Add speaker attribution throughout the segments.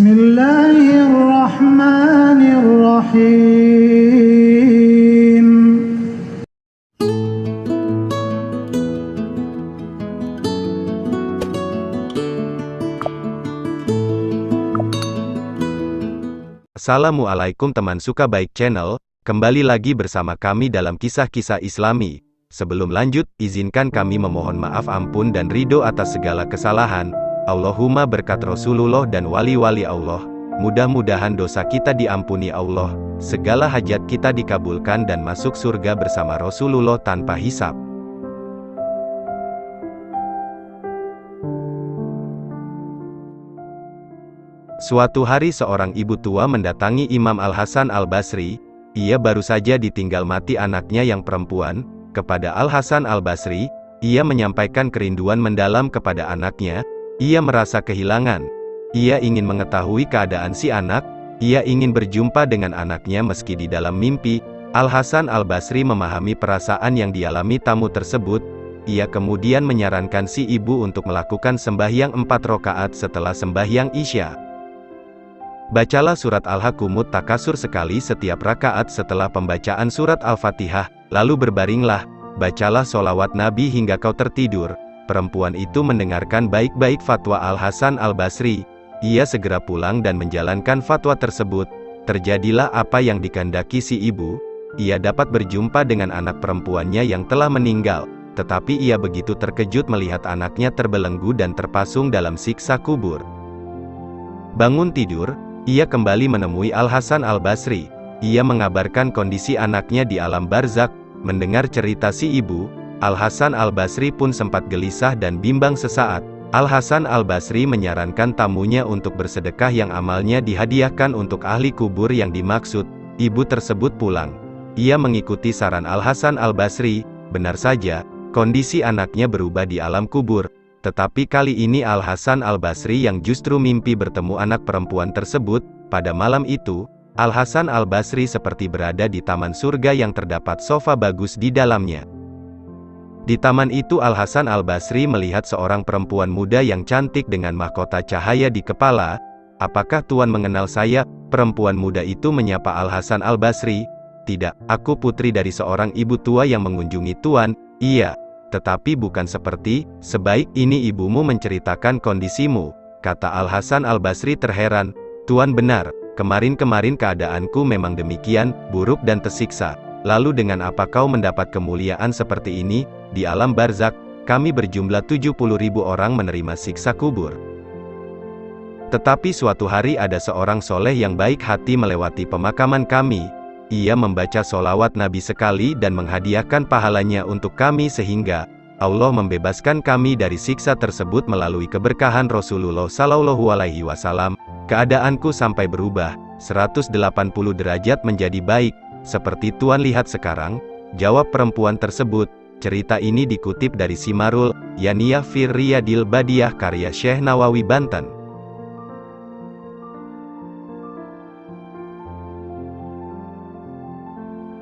Speaker 1: Bismillahirrahmanirrahim.
Speaker 2: Assalamualaikum teman suka baik channel, kembali lagi bersama kami dalam kisah-kisah Islami. Sebelum lanjut, izinkan kami memohon maaf ampun dan ridho atas segala kesalahan. Allahumma berkat Rasulullah dan wali-wali Allah. Mudah-mudahan dosa kita diampuni Allah, segala hajat kita dikabulkan dan masuk surga bersama Rasulullah tanpa hisab. Suatu hari seorang ibu tua mendatangi Imam Al-Hasan Al-Basri. Ia baru saja ditinggal mati anaknya yang perempuan. Kepada Al-Hasan Al-Basri, ia menyampaikan kerinduan mendalam kepada anaknya. Ia merasa kehilangan. Ia ingin mengetahui keadaan si anak. Ia ingin berjumpa dengan anaknya meski di dalam mimpi. Al-Hasan Al-Basri memahami perasaan yang dialami tamu tersebut. Ia kemudian menyarankan si ibu untuk melakukan sembahyang 4 rakaat setelah sembahyang Isya. Bacalah surat Al-Hakumut Takasur sekali setiap rakaat setelah pembacaan surat Al-Fatihah, lalu berbaringlah, bacalah sholawat Nabi hingga kau tertidur. Perempuan itu mendengarkan baik-baik fatwa Al-Hasan Al-Basri. Ia segera pulang dan menjalankan fatwa tersebut. Terjadilah apa yang dikehendaki si ibu. Ia dapat berjumpa dengan anak perempuannya yang telah meninggal. Tetapi ia begitu terkejut melihat anaknya terbelenggu dan terpasung dalam siksa kubur. Bangun tidur, ia kembali menemui Al-Hasan Al-Basri. Ia mengabarkan kondisi anaknya di alam barzak. Mendengar cerita si ibu, Al-Hasan Al-Basri pun sempat gelisah dan bimbang sesaat. Al-Hasan Al-Basri menyarankan tamunya untuk bersedekah yang amalnya dihadiahkan untuk ahli kubur yang dimaksud. Ibu tersebut pulang. Ia mengikuti saran Al-Hasan Al-Basri. Benar saja, kondisi anaknya berubah di alam kubur. Tetapi kali ini Al-Hasan Al-Basri yang justru mimpi bertemu anak perempuan tersebut. Pada malam itu, Al-Hasan Al-Basri seperti berada di taman surga yang terdapat sofa bagus di dalamnya. Di taman itu Al-Hasan Al-Basri melihat seorang perempuan muda yang cantik dengan mahkota cahaya di kepala. "Apakah Tuan mengenal saya?" Perempuan muda itu menyapa Al-Hasan Al-Basri. "Tidak, aku putri dari seorang ibu tua yang mengunjungi Tuan." "Iya, tetapi bukan seperti, sebaik ini ibumu menceritakan kondisimu," kata Al-Hasan Al-Basri terheran. "Tuan benar, kemarin-kemarin keadaanku memang demikian, buruk dan tersiksa. Lalu dengan apa kau mendapat kemuliaan seperti ini? Di alam barzak, kami berjumlah 70.000 orang menerima siksa kubur. Tetapi suatu hari ada seorang soleh yang baik hati melewati pemakaman kami. Ia membaca sholawat Nabi sekali dan menghadiahkan pahalanya untuk kami sehingga Allah membebaskan kami dari siksa tersebut melalui keberkahan Rasulullah Shallallahu Alaihi Wasallam. Keadaanku sampai berubah, 180 derajat menjadi baik, seperti Tuan lihat sekarang," jawab perempuan tersebut. Cerita ini dikutip dari Simarul Yaniyah fi Riyadil Badiyah karya Syekh Nawawi Banten.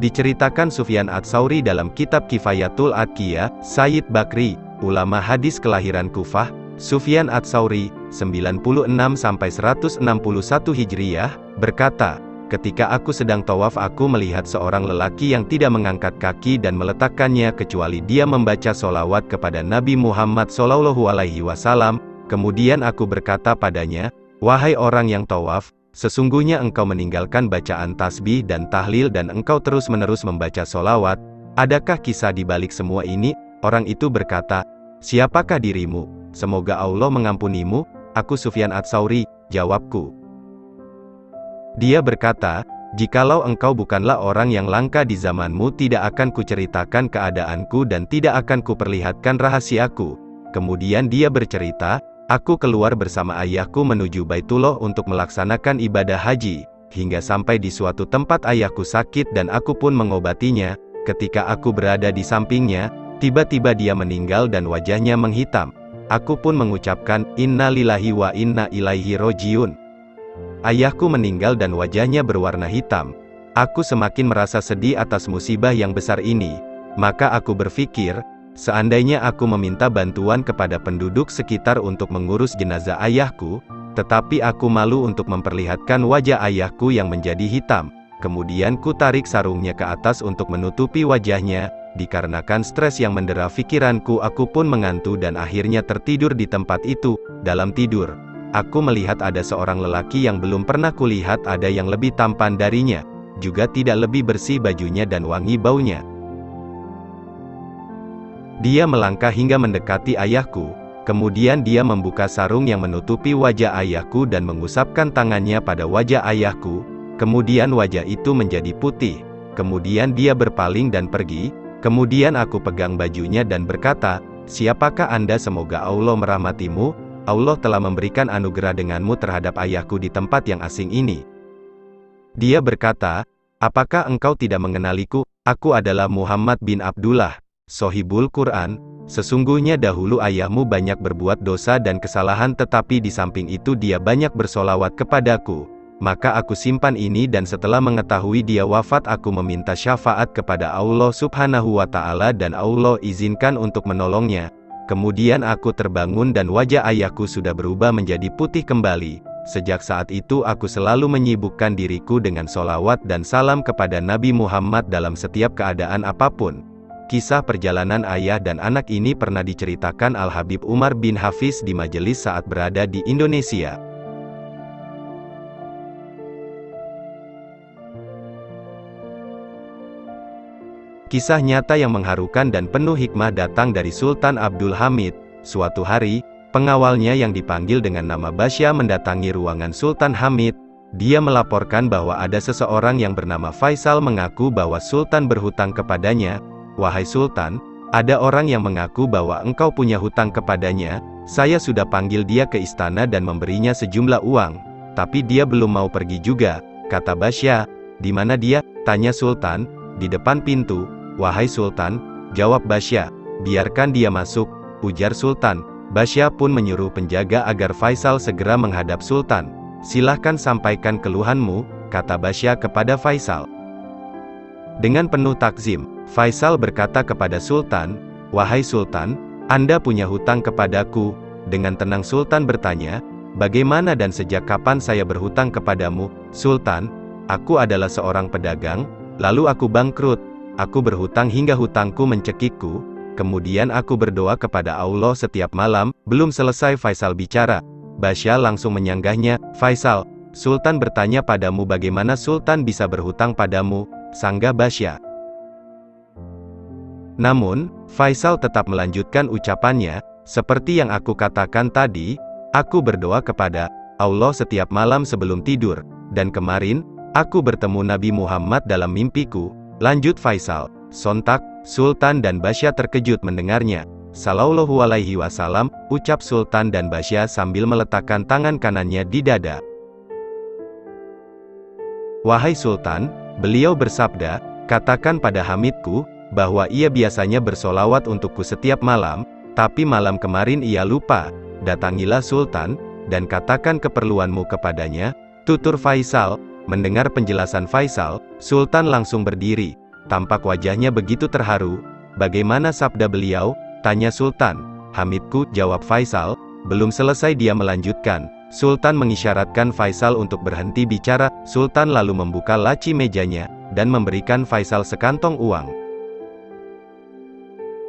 Speaker 2: Diceritakan Sufyan Ats-Tsauri dalam kitab Kifayatul Atqiyah. Sayyid Bakri, ulama hadis kelahiran Kufah, Sufyan Ats-Tsauri, 96-161 Hijriyah, berkata, "Ketika aku sedang tawaf aku melihat seorang lelaki yang tidak mengangkat kaki dan meletakkannya kecuali dia membaca sholawat kepada Nabi Muhammad SAW. Kemudian aku berkata padanya, 'Wahai orang yang tawaf, sesungguhnya engkau meninggalkan bacaan tasbih dan tahlil dan engkau terus-menerus membaca sholawat. Adakah kisah di balik semua ini?' Orang itu berkata, 'Siapakah dirimu? Semoga Allah mengampunimu.' 'Aku Sufyan Ats-Tsauri,' jawabku. Dia berkata, 'Jikalau engkau bukanlah orang yang langka di zamanmu tidak akan kuceritakan keadaanku dan tidak akan kuperlihatkan rahasiaku.' Kemudian dia bercerita, 'Aku keluar bersama ayahku menuju Baitullah untuk melaksanakan ibadah haji, hingga sampai di suatu tempat ayahku sakit dan aku pun mengobatinya. Ketika aku berada di sampingnya, tiba-tiba dia meninggal dan wajahnya menghitam. Aku pun mengucapkan, Inna lillahi wa inna ilaihi rojiun. Ayahku meninggal dan wajahnya berwarna hitam. Aku semakin merasa sedih atas musibah yang besar ini. Maka aku berpikir, seandainya aku meminta bantuan kepada penduduk sekitar untuk mengurus jenazah ayahku, Tetapi aku malu untuk memperlihatkan wajah ayahku yang menjadi hitam. Kemudian ku tarik sarungnya ke atas untuk menutupi wajahnya. Dikarenakan stres yang mendera pikiranku, aku pun mengantuk dan akhirnya tertidur di tempat itu. Dalam tidur, aku melihat ada seorang lelaki yang belum pernah kulihat ada yang lebih tampan darinya. Juga tidak lebih bersih bajunya dan wangi baunya. Dia melangkah hingga mendekati ayahku. Kemudian dia membuka sarung yang menutupi wajah ayahku dan mengusapkan tangannya pada wajah ayahku. Kemudian wajah itu menjadi putih. Kemudian dia berpaling dan pergi. Kemudian aku pegang bajunya dan berkata, "Siapakah Anda? Semoga Allah merahmatimu. Allah telah memberikan anugerah denganmu terhadap ayahku di tempat yang asing ini." Dia berkata, "Apakah engkau tidak mengenaliku? Aku adalah Muhammad bin Abdullah, Sohibul Quran. Sesungguhnya dahulu ayahmu banyak berbuat dosa dan kesalahan, tetapi di samping itu dia banyak bersolawat kepadaku. Maka aku simpan ini dan setelah mengetahui dia wafat aku meminta syafaat kepada Allah subhanahu wa ta'ala dan Allah izinkan untuk menolongnya. Kemudian aku terbangun dan wajah ayahku sudah berubah menjadi putih kembali. Sejak saat itu aku selalu menyibukkan diriku dengan solawat dan salam kepada Nabi Muhammad dalam setiap keadaan apapun." Kisah perjalanan ayah dan anak ini pernah diceritakan Al-Habib Umar bin Hafiz di majelis saat berada di Indonesia. Kisah nyata yang mengharukan dan penuh hikmah datang dari Sultan Abdul Hamid. Suatu hari, pengawalnya yang dipanggil dengan nama Basya mendatangi ruangan Sultan Hamid. Dia melaporkan bahwa ada seseorang yang bernama Faisal mengaku bahwa Sultan berhutang kepadanya. "Wahai Sultan, ada orang yang mengaku bahwa engkau punya hutang kepadanya. Saya sudah panggil dia ke istana dan memberinya sejumlah uang, tapi dia belum mau pergi juga," kata Basya. "Di mana dia?" tanya Sultan. "Di depan pintu." "Wahai Sultan," jawab Basya, "biarkan dia masuk," ujar Sultan. Basya pun menyuruh penjaga agar Faisal segera menghadap Sultan. "Silahkan sampaikan keluhanmu," kata Basya kepada Faisal. Dengan penuh takzim, Faisal berkata kepada Sultan, "Wahai Sultan, Anda punya hutang kepadaku." Dengan tenang Sultan bertanya, "Bagaimana dan sejak kapan saya berhutang kepadamu?" "Sultan, aku adalah seorang pedagang, lalu aku bangkrut. Aku berhutang hingga hutangku mencekikku. Kemudian aku berdoa kepada Allah setiap malam." Belum selesai Faisal bicara, Basya langsung menyanggahnya, "Faisal, Sultan bertanya padamu bagaimana Sultan bisa berhutang padamu," sanggah Basya. Namun, Faisal tetap melanjutkan ucapannya, "Seperti yang aku katakan tadi, aku berdoa kepada Allah setiap malam sebelum tidur, dan kemarin, aku bertemu Nabi Muhammad dalam mimpiku." Lanjut Faisal. Sontak, Sultan dan Basya terkejut mendengarnya. "Sallallahu alaihi wasallam," ucap Sultan dan Basya sambil meletakkan tangan kanannya di dada. "Wahai Sultan," beliau bersabda, "katakan pada Hamidku, bahwa ia biasanya bersolawat untukku setiap malam, tapi malam kemarin ia lupa. Datangilah Sultan, dan katakan keperluanmu kepadanya," tutur Faisal. Mendengar penjelasan Faisal, Sultan langsung berdiri. Tampak wajahnya begitu terharu. "Bagaimana sabda beliau?" tanya Sultan. "Hamidku," jawab Faisal. Belum selesai dia melanjutkan. Sultan mengisyaratkan Faisal untuk berhenti bicara. Sultan lalu membuka laci mejanya, dan memberikan Faisal sekantong uang.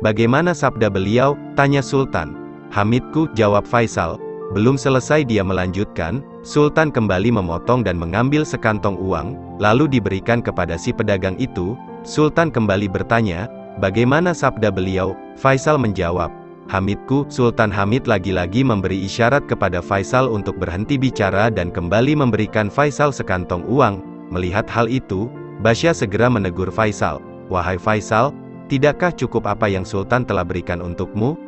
Speaker 2: "Bagaimana sabda beliau?" tanya Sultan. "Hamidku," jawab Faisal. Belum selesai dia melanjutkan, Sultan kembali memotong dan mengambil sekantong uang, lalu diberikan kepada si pedagang itu. Sultan kembali bertanya, "Bagaimana sabda beliau?" Faisal menjawab, "Hamidku." Sultan Hamid lagi-lagi memberi isyarat kepada Faisal untuk berhenti bicara dan kembali memberikan Faisal sekantong uang. Melihat hal itu, Basya segera menegur Faisal, "Wahai Faisal, tidakkah cukup apa yang Sultan telah berikan untukmu?"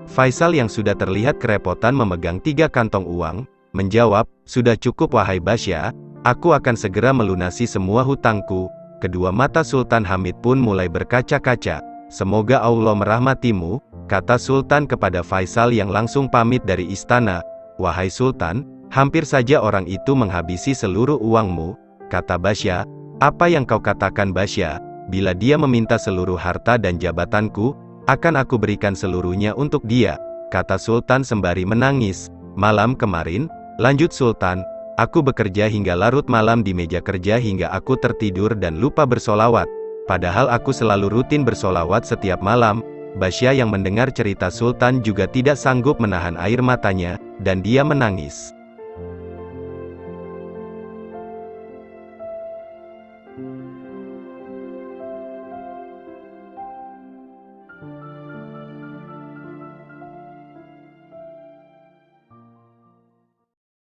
Speaker 2: Faisal yang sudah terlihat kerepotan memegang 3 kantong uang, menjawab, "Sudah cukup wahai Basya, aku akan segera melunasi semua hutangku." Kedua mata Sultan Hamid pun mulai berkaca-kaca. "Semoga Allah merahmatimu," kata Sultan kepada Faisal yang langsung pamit dari istana. "Wahai Sultan, hampir saja orang itu menghabisi seluruh uangmu," kata Basya. "Apa yang kau katakan Basya? Bila dia meminta seluruh harta dan jabatanku, akan aku berikan seluruhnya untuk dia," kata Sultan sembari menangis. Malam kemarin, lanjut Sultan, aku bekerja hingga larut malam di meja kerja hingga aku tertidur dan lupa bersolawat. Padahal aku selalu rutin bersolawat setiap malam. Basya yang mendengar cerita Sultan juga tidak sanggup menahan air matanya, dan dia menangis.